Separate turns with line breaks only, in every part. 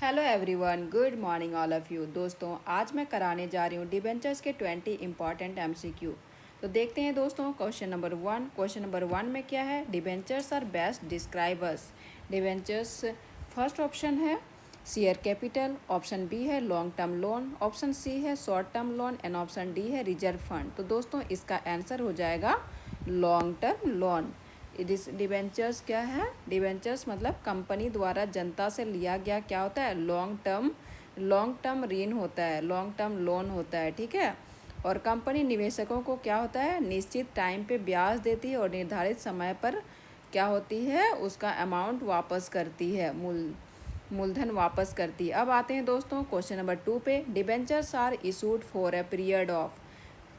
Hello everyone, good morning all of you. दोस्तों, आज मैं कराने जा रही हूँ डिबेंचर्स के 20 इंपॉर्टेंट एमसीक्यू। तो देखते हैं दोस्तों, क्वेश्चन नंबर वन में क्या है। Debentures are best describers. Debentures first option है शेयर कैपिटल, ऑप्शन बी है long term loan, option C है short term loan and option D है रिजर्व फंड। तो दोस्तों, इसका आंसर हो जाएगा लॉन्ग टर्म लोन। डिबेंचर्स क्या है? डिबेंचर्स मतलब कंपनी द्वारा जनता से लिया गया क्या होता है, लॉन्ग टर्म ऋण होता है, लॉन्ग टर्म लोन होता है। ठीक है। और कंपनी निवेशकों को क्या होता है, निश्चित टाइम पे ब्याज देती है और निर्धारित समय पर क्या होती है, उसका अमाउंट वापस करती है, मूलधन वापस करती है। अब आते हैं दोस्तों क्वेश्चन नंबर 2 पे। Debentures are issued for a period of.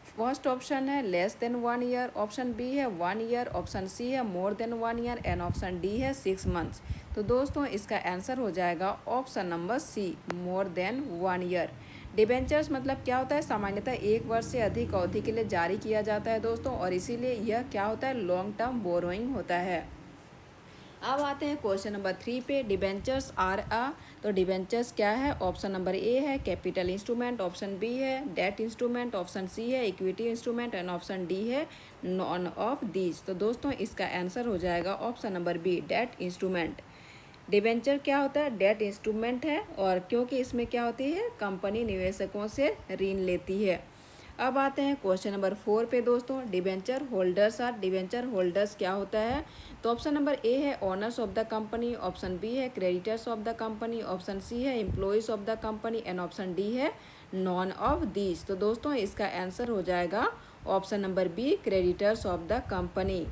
First option है less than 1 year, option B है 1 ईयर, ऑप्शन सी है more than 1 year and option D है 6 मंथ्स। तो दोस्तों, इसका आंसर हो जाएगा option number C, more than 1 year. Debentures मतलब क्या होता है, सामान्यतः 1 वर्ष से अधिक अवधि के लिए जारी किया जाता है दोस्तों, और इसीलिए यह क्या होता है, लॉन्ग टर्म बोरोइंग होता है। अब आते हैं क्वेश्चन नंबर 3 पे। Debentures are a. तो डिबेंचर्स क्या है? ऑप्शन नंबर ए है कैपिटल इंस्ट्रूमेंट, ऑप्शन बी है डेट इंस्ट्रूमेंट, ऑप्शन सी है equity instrument and option D है नॉन ऑफ दीज। तो दोस्तों, इसका आंसर हो जाएगा option number B, debt instrument. Debenture क्या होता है? डेट इंस्ट्रूमेंट है, और क्योंकि इसमें क्या होती है, कंपनी निवेशकों से ऋण लेती है। अब आते हैं क्वेश्चन नंबर 4 पे दोस्तों। Debenture holders are. Debenture holders क्या होता है? तो ऑप्शन नंबर ए है owners of the company, option B है creditors of the company, option C है employees of the company and option D है नॉन ऑफ दीज। तो दोस्तों, इसका आंसर हो जाएगा option number B, creditors of the company.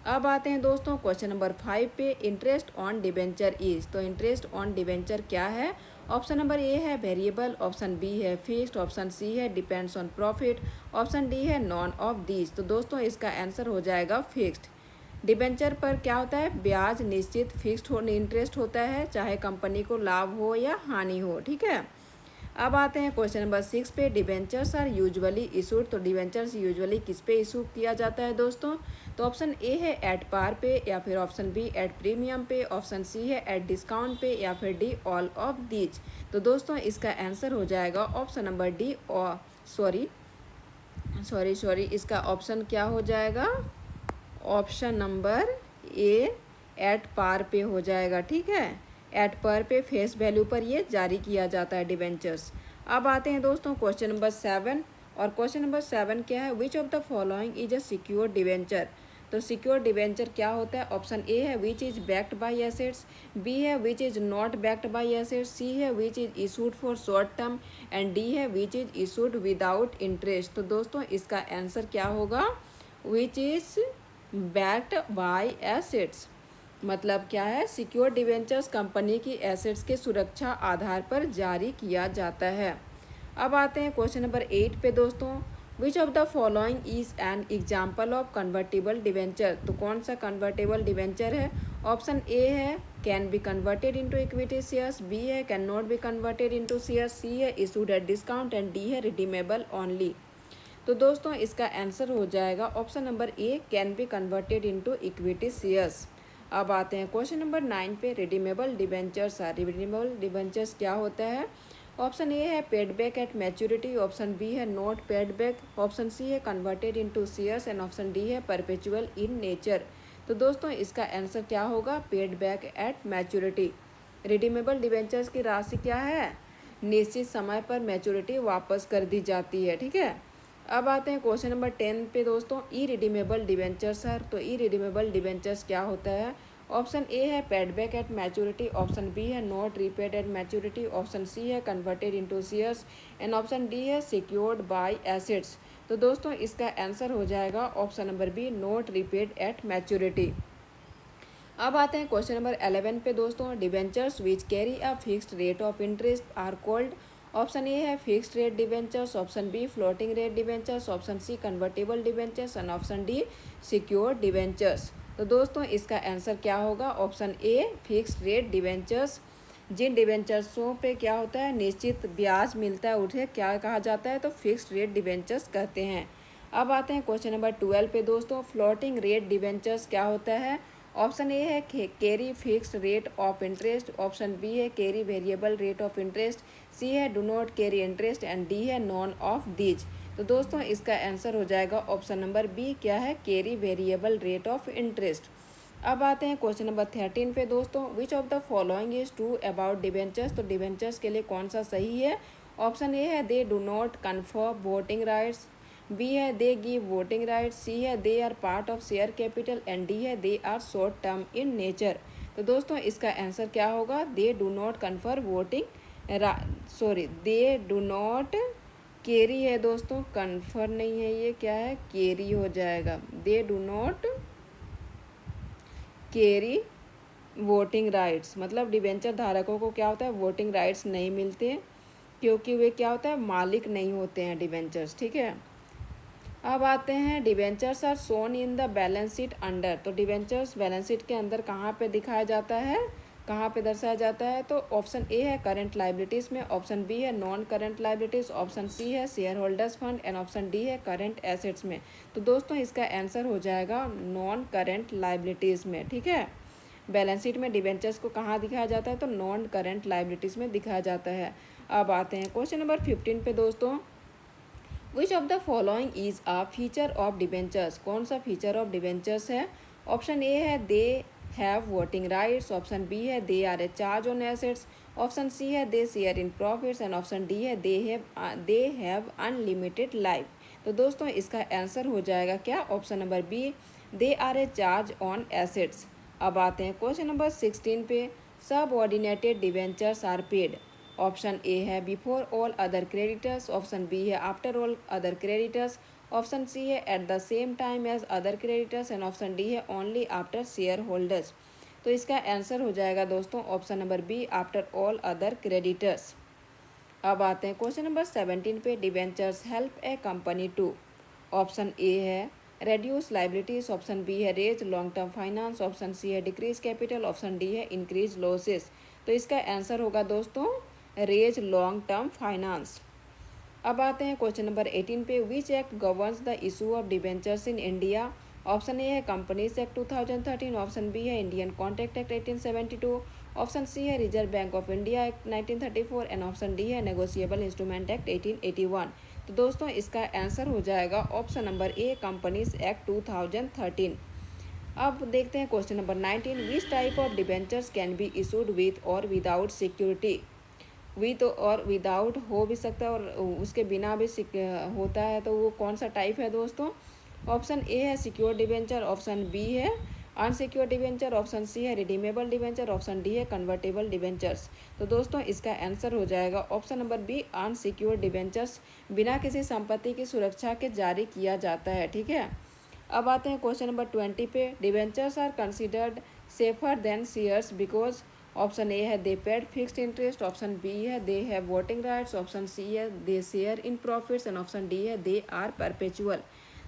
अब आते हैं दोस्तों क्वेश्चन नंबर 5 पे। Interest on debenture is. तो इंटरेस्ट ऑन डिबेंचर क्या है? ऑप्शन नंबर ए है वेरिएबल, ऑप्शन बी है फिक्स्ड, ऑप्शन सी है depends on profit, option D है नॉन ऑफ दीज। तो दोस्तों, इसका आंसर हो जाएगा फिक्स्ड। डिबेंचर पर क्या होता है, ब्याज निश्चित फिक्स्ड हो इंटरेस्ट होता है, चाहे कंपनी को लाभ हो या हानि हो। ठीक है। अब आते हैं क्वेश्चन नंबर 6 पे। Debentures are usually issued. तो डिबेंचर्स यूजुअली किस पे इशू किया जाता है दोस्तों? तो ऑप्शन ए है एट पार पे, या फिर ऑप्शन बी एट प्रीमियम पे, ऑप्शन सी है एट डिस्काउंट पे, या फिर डी ऑल ऑफ दीज। तो दोस्तों, इसका आंसर हो जाएगा ऑप्शन नंबर डी, और सॉरी इसका ऑप्शन क्या हो जाएगा, option number A at par पे हो जाएगा। ठीक है। एट पर पे फेस वैल्यू पर ये जारी किया जाता है डिबेंचर्स। अब आते हैं दोस्तों क्वेश्चन नंबर 7। और क्वेश्चन नंबर 7 क्या है, which of the following is a secure debenture. तो सिक्योर डिबेंचर क्या होता है? ऑप्शन ए है which is backed by assets, B है which is not backed by assets, C है which is issued for short term and D है which is issued without interest. तो दोस्तों, इसका आंसर क्या होगा, which is backed by assets. मतलब क्या है, सिक्योर डिवेंचर्स कंपनी की एसेट्स के सुरक्षा आधार पर जारी किया जाता है। अब आते हैं क्वेश्चन नंबर 8 पे दोस्तों। Which of the following is an example of convertible debenture. तो कौन सा कन्वर्टेबल डिवेंचर है? ऑप्शन ए है can be converted into equity shares, B है can not be converted into shares, C है issued at discount and D है redeemable only. तो दोस्तों, इसका आंसर हो जाएगा option number A, can be converted into equity shares. अब आते हैं क्वेश्चन नंबर 9 पे। Redeemable debentures are. Redeemable debentures क्या होता है? ऑप्शन ए है paid back at maturity, option B है not paid back, option C है converted into shares and option D है परपेचुअल इन नेचर। तो दोस्तों, इसका आंसर क्या होगा, paid back at maturity. Redeemable debentures की राशि क्या है, निश्चित समय पर मैच्योरिटी वापस कर दी जाती है। ठीक है। अब आते हैं क्वेश्चन नंबर 10 पे दोस्तों। ई रिडीमेबल डिबेंचर्स सर। तो ई रिडीमेबल डिबेंचर्स क्या होता है? ऑप्शन ए है paid back at maturity, option B है not repaid at maturity, option C है converted into shares and option D है सिक्योर्ड बाय एसेट्स। तो दोस्तों, इसका आंसर हो जाएगा option number B, not repaid at maturity. अब आते हैं क्वेश्चन नंबर 11 पे दोस्तों। Debentures which carry a fixed rate of interest are called. Option A है fixed rate debentures, option B floating rate debentures, option C convertible debentures and option D secure debentures. तो दोस्तों, इसका answer क्या होगा, option A fixed rate debentures. जिन डिबेंचर्सों पे क्या होता है, निश्चित ब्याज मिलता है, उसे क्या कहा जाता है, तो फिक्स्ड रेट डिबेंचर्स कहते हैं। अब आते हैं क्वेश्चन नंबर 12 पे दोस्तों। फ्लोटिंग रेट डिबेंचर्स क्या होता है? ऑप्शन ए है carry fixed rate of interest, option B है carry variable rate of interest, C है do not carry interest and D है नॉन ऑफ दीज। तो दोस्तों इसका आंसर हो जाएगा ऑप्शन नंबर बी, क्या है, carry variable rate of interest. अब आते हैं क्वेश्चन नंबर 13 पे दोस्तों, which of the following is true about debentures. तो डिबेंचर्स के लिए कौन सा सही है। ऑप्शन ए है they do not confer voting rights, B है they give voting rights, C है they are part of share capital and D है they are short term in nature. तो दोस्तों इसका आंसर क्या होगा, दे do not confer voting they do not carry है दोस्तों, कन्फर नहीं है, ये क्या है, कैरी हो जाएगा। दे do not carry voting rights, मतलब डिबेंचर धारकों को क्या होता है, वोटिंग राइट्स नहीं मिलते क्योंकि वे क्या होता है, मालिक नहीं होते हैं डिबेंचर्स। ठीक है, अब आते हैं debentures are shown in the balance sheet under. तो डिबेंचर्स बैलेंस शीट के अंदर कहाँ पे दिखाया जाता है, कहाँ पे दर्शाया जाता है। तो ऑप्शन ए है करंट लाइबिलिटीज़ में, ऑप्शन बी है non current liabilities, option C है share holders fund and option D है करंट एसेट्स में। तो दोस्तों इसका आंसर हो जाएगा नॉन करंट लाइबिलिटीज़ में। ठीक है, बैलेंस शीट में डिबेंचर्स को कहाँ दिखाया जाता है, तो नॉन करंट लाइबिलिटीज़ में दिखाया जाता है। अब आते हैं क्वेश्चन नंबर 15 पे दोस्तों, which of the following is a feature of debentures. कौन सा फीचर ऑफ डिबेंचर्स है। ऑप्शन ए है they have voting rights, option B है they are a charge on assets, option C है they share in profits and option D है they have unlimited life. तो दोस्तों इसका आंसर हो जाएगा क्या, option number B, they are a charge on assets. अब आते हैं क्वेश्चन नंबर 16 पे, subordinated debentures are paid. Option A है before all other creditors, option B है after all other creditors, option C है at the same time as other creditors and option D है only after share holders. तो इसका answer हो जाएगा दोस्तों option number B, after all other creditors. अब आते हैं क्वेश्चन नंबर 17 पे, debentures help a company to. Option A है रेड्यूस लाइबिलिटीज, ऑप्शन बी है raise long term finance, option C है डिक्रीज कैपिटल, ऑप्शन डी है इंक्रीज लॉसेस। तो इसका आंसर होगा दोस्तों रेज लॉन्ग टर्म फाइनेंस। अब आते हैं क्वेश्चन नंबर 18 पे, which act governs the issue of debentures in India. Option A है कंपनीज एक्ट 2013, ऑप्शन बी है Indian contract act 1872, option C है reserve bank of India act 1934 and option D है negotiable instrument act 1881। तो दोस्तों इसका answer हो जाएगा option number A, companies act 2013। अब देखते हैं question number 19, which type of debentures can be issued with और विदाउट सिक्योरिटी। विथ और विदाउट हो भी सकता है और उसके बिना भी होता है, तो वो कौन सा टाइप है दोस्तों। ऑप्शन ए है सिक्योर डिबेंचर, ऑप्शन बी है अनसिक्योर डिबेंचर, ऑप्शन सी है रिडीमेबल डिबेंचर, ऑप्शन डी है कन्वर्टेबल डिबेंचर्स। तो दोस्तों इसका आंसर हो जाएगा option number B, unsecure debentures, बिना किसी संपत्ति की सुरक्षा के जारी किया जाता है। ठीक है, अब आते हैं क्वेश्चन नंबर 20 पे, debentures are considered safer than shares because. Option A है they paid fixed interest, option B है they have voting rights, option C है they share in profits and option D है दे आर परपेचुअल।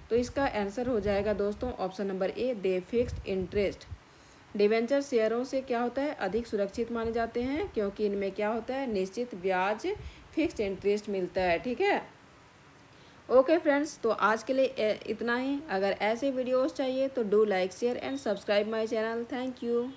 तो इसका answer हो जाएगा दोस्तों option number ए, दे fixed interest. Debenture शेयरों से क्या होता है, अधिक सुरक्षित माने जाते हैं क्योंकि इनमें क्या होता है, निश्चित ब्याज फिक्स्ड इंटरेस्ट मिलता है। ठीक है, ओके फ्रेंड्स, तो आज के लिए इतना ही। अगर ऐसे वीडियोस चाहिए तो do like share and subscribe my channel. Thank you.